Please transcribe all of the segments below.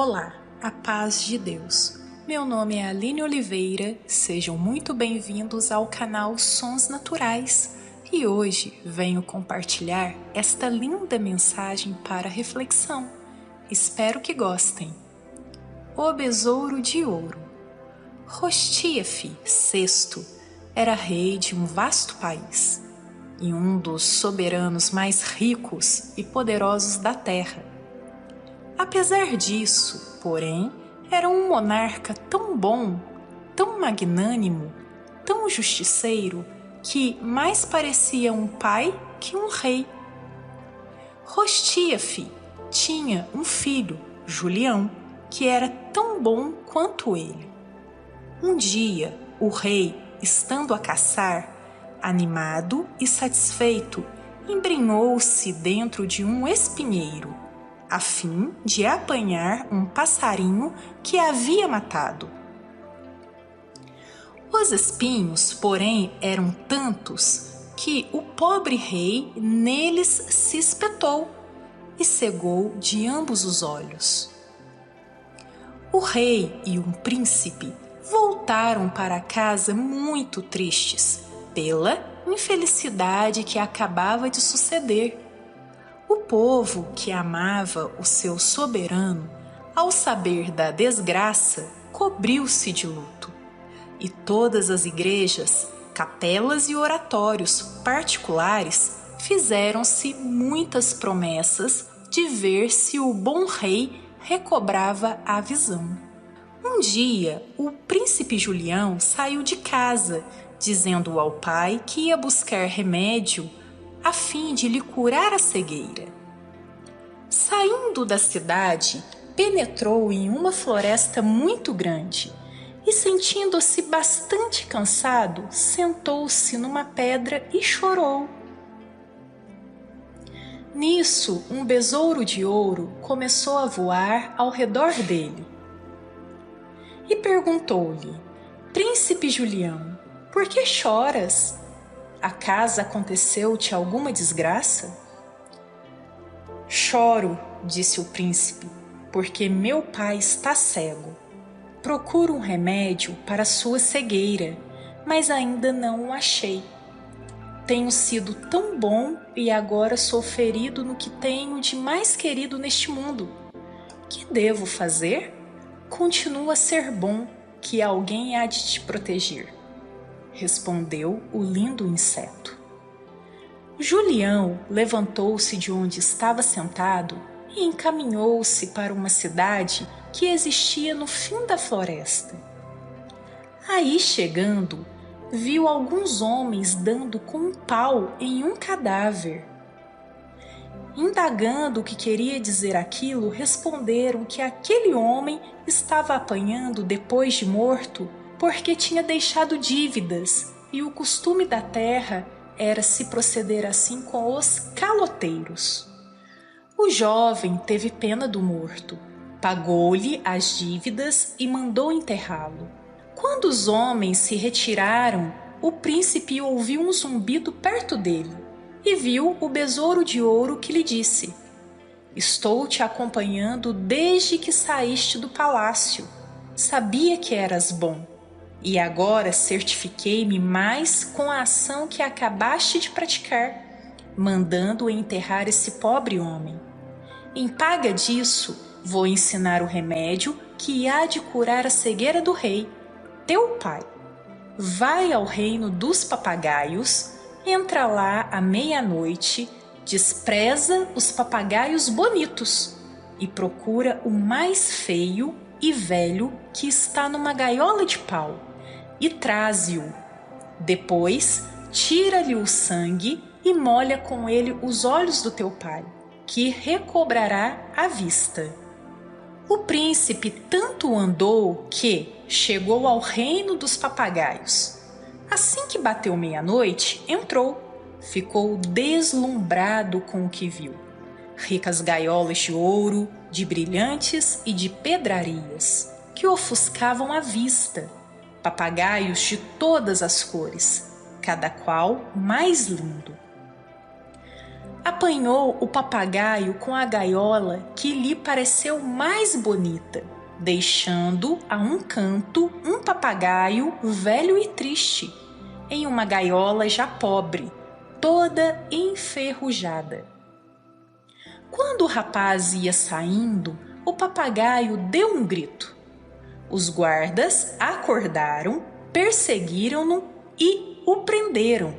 Olá, a paz de Deus. Meu nome é Aline Oliveira, sejam muito bem-vindos ao canal Sons Naturais e hoje venho compartilhar esta linda mensagem para reflexão. Espero que gostem. O Besouro de Ouro. Rostíafe VI era rei de um vasto país e um dos soberanos mais ricos e poderosos da terra. Apesar disso, porém, era um monarca tão bom, tão magnânimo, tão justiceiro, que mais parecia um pai que um rei. Rostíafe tinha um filho, Julião, que era tão bom quanto ele. Um dia, o rei, estando a caçar, animado e satisfeito, embrenhou-se dentro de um espinheiro, a fim de apanhar um passarinho que havia matado. Os espinhos, porém, eram tantos que o pobre rei neles se espetou e cegou de ambos os olhos. O rei e um príncipe voltaram para casa muito tristes pela infelicidade que acabava de suceder. O povo que amava o seu soberano, ao saber da desgraça, cobriu-se de luto. E todas as igrejas, capelas e oratórios particulares fizeram-se muitas promessas de ver se o bom rei recobrava a visão. Um dia, o príncipe Julião saiu de casa, dizendo ao pai que ia buscar remédio a fim de lhe curar a cegueira. Saindo da cidade, penetrou em uma floresta muito grande e, sentindo-se bastante cansado, sentou-se numa pedra e chorou. Nisso, um besouro de ouro começou a voar ao redor dele e perguntou-lhe: Príncipe Julião, por que choras? Acaso aconteceu-te alguma desgraça? Choro, disse o príncipe, porque meu pai está cego. Procuro um remédio para sua cegueira, mas ainda não o achei. Tenho sido tão bom e agora sou ferido no que tenho de mais querido neste mundo. Que devo fazer? Continua a ser bom, que alguém há de te proteger, respondeu o lindo inseto. Julião levantou-se de onde estava sentado e encaminhou-se para uma cidade que existia no fim da floresta. Aí, chegando, viu alguns homens dando com um pau em um cadáver. Indagando o que queria dizer aquilo, responderam que aquele homem estava apanhando depois de morto porque tinha deixado dívidas e o costume da terra era se proceder assim com os caloteiros. O jovem teve pena do morto, pagou-lhe as dívidas e mandou enterrá-lo. Quando os homens se retiraram, o príncipe ouviu um zumbido perto dele e viu o besouro de ouro que lhe disse: Estou te acompanhando desde que saíste do palácio. Sabia que eras bom. E agora certifiquei-me mais com a ação que acabaste de praticar, mandando enterrar esse pobre homem. Em paga disso, vou ensinar o remédio que há de curar a cegueira do rei, teu pai. Vai ao reino dos papagaios, entra lá à meia-noite, despreza os papagaios bonitos e procura o mais feio e velho que está numa gaiola de pau e traze-o. Depois, tira-lhe o sangue e molha com ele os olhos do teu pai, que recobrará a vista. O príncipe tanto andou que chegou ao reino dos papagaios. Assim que bateu meia-noite, entrou. Ficou deslumbrado com o que viu. Ricas gaiolas de ouro, de brilhantes e de pedrarias, que ofuscavam a vista. Papagaios de todas as cores, cada qual mais lindo. apanhou o papagaio com a gaiola que lhe pareceu mais bonita, deixando a um canto um papagaio velho e triste, em uma gaiola já pobre, toda enferrujada. Quando o rapaz ia saindo, o papagaio deu um grito. Os guardas acordaram, perseguiram-no e o prenderam.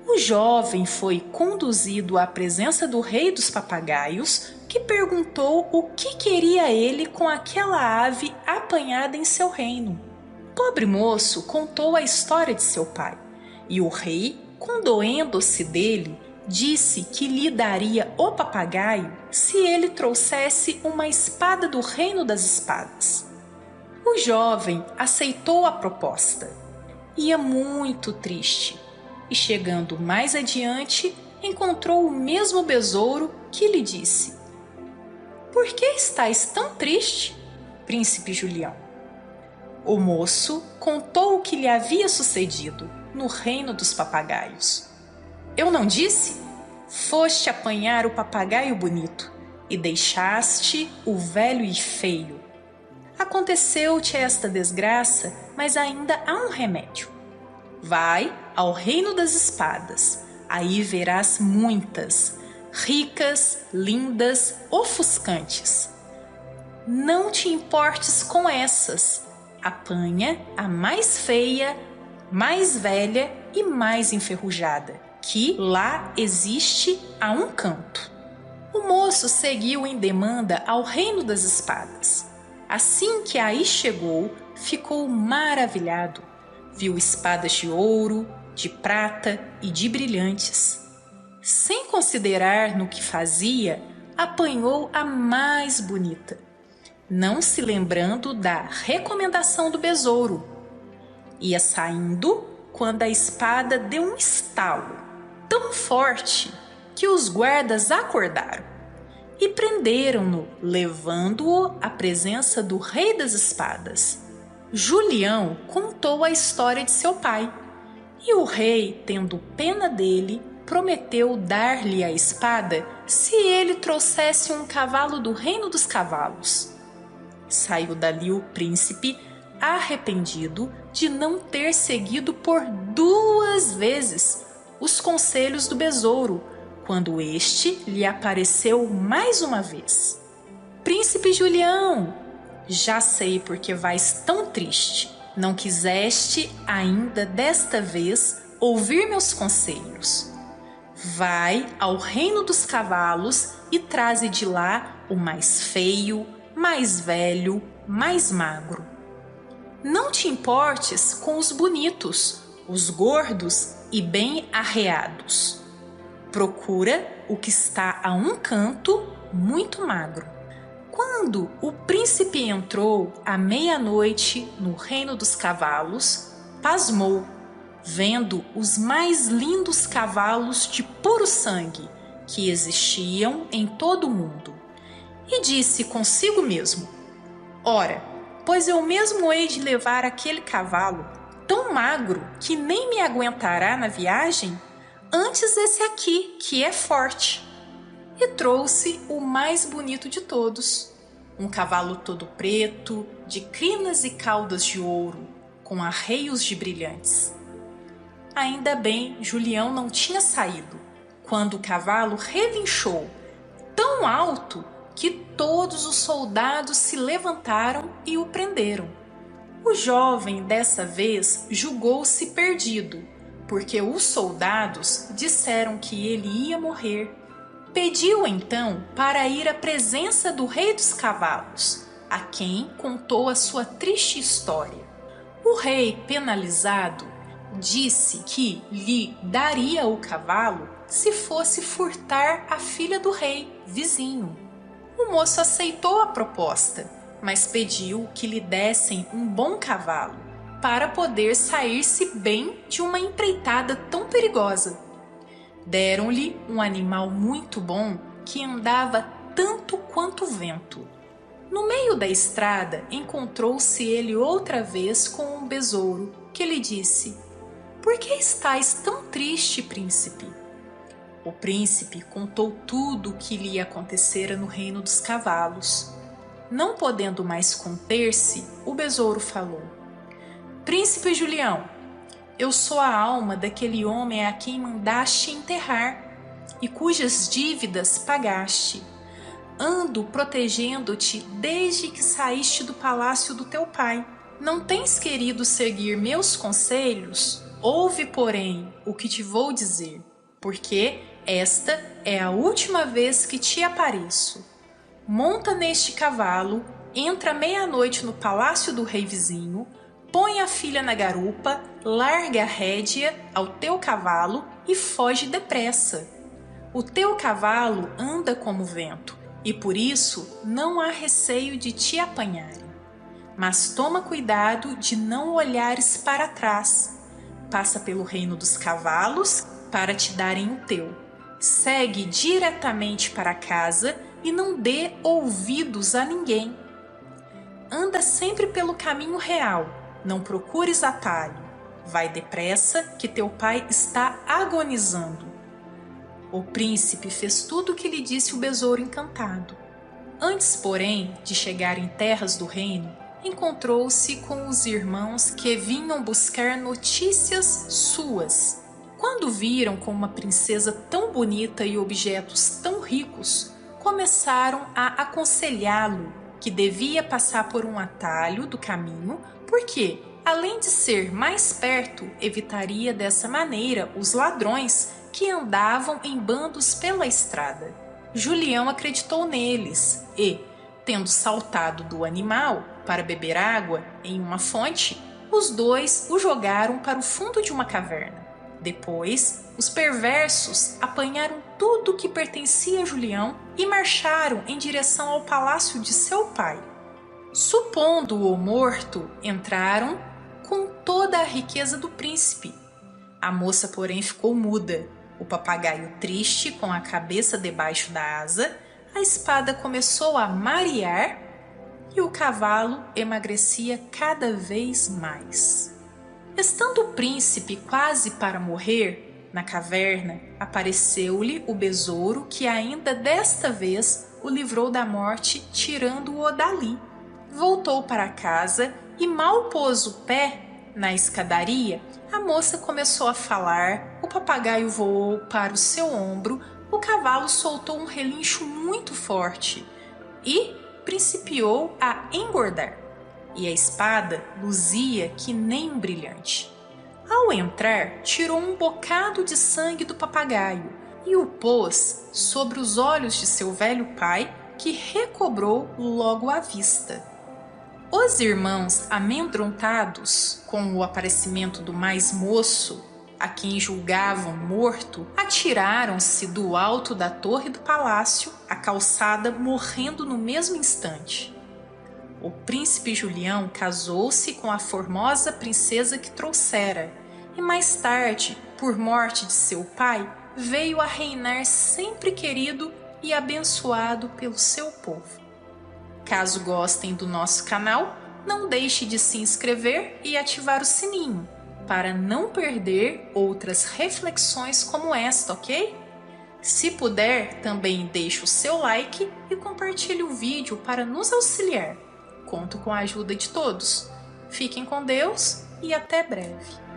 O jovem foi conduzido à presença do rei dos papagaios, que perguntou o que queria ele com aquela ave apanhada em seu reino. O pobre moço contou a história de seu pai, e o rei, condoendo-se dele, disse que lhe daria o papagaio se ele trouxesse uma espada do reino das espadas. O jovem aceitou a proposta. Ia muito triste, e chegando mais adiante, encontrou o mesmo besouro, que lhe disse: "Por que estais tão triste, príncipe Julião?" O moço contou o que lhe havia sucedido no reino dos papagaios. "Eu não disse? Foste apanhar o papagaio bonito e deixaste o velho e feio. Aconteceu-te esta desgraça, mas ainda há um remédio. Vai ao reino das espadas, aí verás muitas, ricas, lindas, ofuscantes. Não te importes com essas, apanha a mais feia, mais velha e mais enferrujada, que lá existe a um canto." O moço seguiu em demanda ao reino das espadas. Assim que aí chegou, ficou maravilhado. Viu espadas de ouro, de prata e de brilhantes. Sem considerar no que fazia, apanhou a mais bonita, não se lembrando da recomendação do besouro. Ia saindo quando a espada deu um estalo tão forte que os guardas acordaram e prenderam-no, levando-o à presença do rei das espadas. Julião contou a história de seu pai, e o rei, tendo pena dele, prometeu dar-lhe a espada se ele trouxesse um cavalo do reino dos cavalos. Saiu dali o príncipe, arrependido de não ter seguido por 2 vezes os conselhos do besouro, quando este lhe apareceu mais uma vez. "Príncipe Julião, já sei por que vais tão triste. Não quiseste ainda desta vez ouvir meus conselhos. Vai ao reino dos cavalos e traze de lá o mais feio, mais velho, mais magro. Não te importes com os bonitos, os gordos e bem arreados. Procura o que está a um canto, muito magro." Quando o príncipe entrou à meia-noite no reino dos cavalos, pasmou, vendo os mais lindos cavalos de puro sangue que existiam em todo o mundo, e disse consigo mesmo: "Ora, pois eu mesmo hei de levar aquele cavalo, tão magro que nem me aguentará na viagem, antes esse aqui, que é forte." E trouxe o mais bonito de todos, um cavalo todo preto, de crinas e caudas de ouro, com arreios de brilhantes. Ainda bem Julião não tinha saído, quando o cavalo relinchou tão alto que todos os soldados se levantaram e o prenderam. O jovem dessa vez julgou-se perdido, porque os soldados disseram que ele ia morrer. Pediu então para ir à presença do rei dos cavalos, a quem contou a sua triste história. O rei, penalizado, disse que lhe daria o cavalo se fosse furtar a filha do rei, vizinho. O moço aceitou a proposta, mas pediu que lhe dessem um bom cavalo, para poder sair-se bem de uma empreitada tão perigosa. Deram-lhe um animal muito bom que andava tanto quanto o vento. No meio da estrada encontrou-se ele outra vez com um besouro, que lhe disse: "Por que estais tão triste, príncipe?" O príncipe contou tudo o que lhe acontecera no reino dos cavalos. Não podendo mais conter-se, o besouro falou: Príncipe Julião, eu sou a alma daquele homem a quem mandaste enterrar e cujas dívidas pagaste. Ando protegendo-te desde que saíste do palácio do teu pai. Não tens querido seguir meus conselhos? Ouve, porém, o que te vou dizer, porque esta é a última vez que te apareço. Monta neste cavalo, entra meia-noite no palácio do rei vizinho, põe a filha na garupa, larga a rédea ao teu cavalo e foge depressa. O teu cavalo anda como o vento, e por isso não há receio de te apanharem. Mas toma cuidado de não olhares para trás. Passa pelo reino dos cavalos para te darem o teu. Segue diretamente para casa e não dê ouvidos a ninguém. Anda sempre pelo caminho real, não procures atalho. Vai depressa, que teu pai está agonizando. O príncipe fez tudo o que lhe disse o besouro encantado. Antes, porém, de chegar em terras do reino, encontrou-se com os irmãos que vinham buscar notícias suas. Quando viram com uma princesa tão bonita e objetos tão ricos, começaram a aconselhá-lo que devia passar por um atalho do caminho, porque, além de ser mais perto, evitaria dessa maneira os ladrões que andavam em bandos pela estrada. Julião acreditou neles e, tendo saltado do animal para beber água em uma fonte, os dois o jogaram para o fundo de uma caverna. Depois, os perversos apanharam tudo que pertencia a Julião e marcharam em direção ao palácio de seu pai. Supondo-o morto, entraram com toda a riqueza do príncipe. A moça, porém, ficou muda. O papagaio triste, com a cabeça debaixo da asa, a espada começou a marear e o cavalo emagrecia cada vez mais. Estando o príncipe quase para morrer, na caverna apareceu-lhe o besouro que ainda desta vez o livrou da morte, tirando-o dali. Voltou para casa e mal pôs o pé na escadaria, a moça começou a falar, o papagaio voou para o seu ombro, o cavalo soltou um relincho muito forte e principiou a engordar. E a espada luzia que nem um brilhante. Ao entrar, tirou um bocado de sangue do papagaio e o pôs sobre os olhos de seu velho pai, que recobrou logo a vista. Os irmãos, amedrontados com o aparecimento do mais moço, a quem julgavam morto, atiraram-se do alto da torre do palácio, à calçada, morrendo no mesmo instante. O príncipe Julião casou-se com a formosa princesa que trouxera, e mais tarde, por morte de seu pai, veio a reinar sempre querido e abençoado pelo seu povo. Caso gostem do nosso canal, não deixe de se inscrever e ativar o sininho, para não perder outras reflexões como esta, ok? Se puder, também deixe o seu like e compartilhe o vídeo para nos auxiliar. Conto com a ajuda de todos. Fiquem com Deus e até breve.